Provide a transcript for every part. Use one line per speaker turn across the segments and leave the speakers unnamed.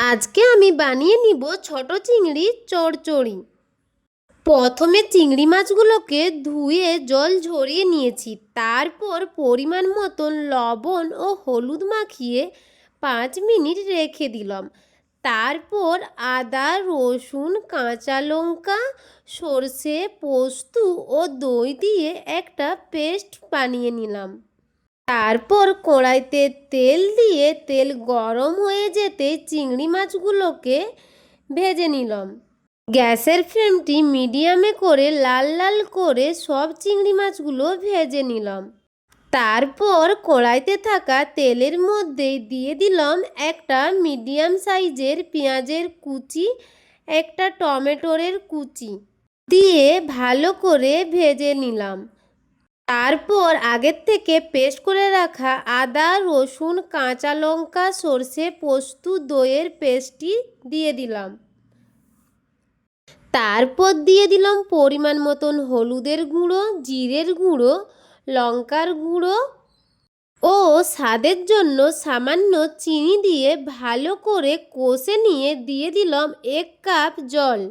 আজকে আমি বানিয়ে নিব ছোট চিংড়ি চচ্চড়ি। প্রথমে চিংড়ি মাছগুলোকে ধুয়ে জল ঝরিয়ে নিয়েছি। তারপর পরিমাণ মতন লবণ ও হলুদ মাখিয়ে 5 মিনিট রেখে দিলাম। তারপর আদা, রসুন, কাঁচা লঙ্কা, সর্ষে, পোস্ত ও দই দিয়ে একটা পেস্ট বানিয়ে নিলাম। তারপর কড়াইতে তেল দিয়ে তেল গরম হয়ে যেতে চিংড়ি মাছগুলোকে ভেজে নিলাম। গ্যাসের ফ্লেমটি মিডিয়ামে করে লাল লাল করে সব চিংড়ি মাছগুলো ভেজে নিলাম। তারপর কড়াইতে থাকা তেলের মধ্যে দিয়ে দিলাম একটা মিডিয়াম সাইজের পেঁয়াজের কুচি, একটা টমেটোর কুচি দিয়ে ভালো করে ভেজে নিলাম। তারপর আগের থেকে পেস্ট করে রাখা আদা, রসুন, কাঁচা লঙ্কা, সর্ষে, পোস্ত, দইয়ের পেস্টটি দিয়ে দিলাম। তারপর দিয়ে দিলাম পরিমাণ মতন হলুদের গুঁড়ো, জিরের গুঁড়ো, লঙ্কার গুঁড়ো ও স্বাদের জন্য সামান্য চিনি দিয়ে ভালো করে কষে নিয়ে দিয়ে দিলাম 1 কাপ জল।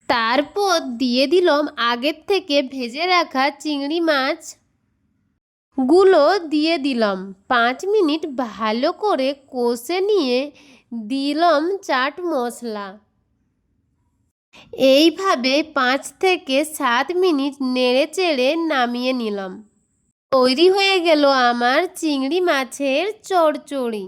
তারপর দিয়ে দিলাম আগের থেকে ভেজে রাখা চিংড়ি মাছগুলো দিয়ে দিলাম। 5 মিনিট ভালো করে কষে নিয়ে দিলাম চাট মশলা। এইভাবে 5 থেকে 7 মিনিট নেড়ে চেড়ে নামিয়ে নিলাম। তৈরি হয়ে গেল আমার চিংড়ি মাছের চচ্চড়ি।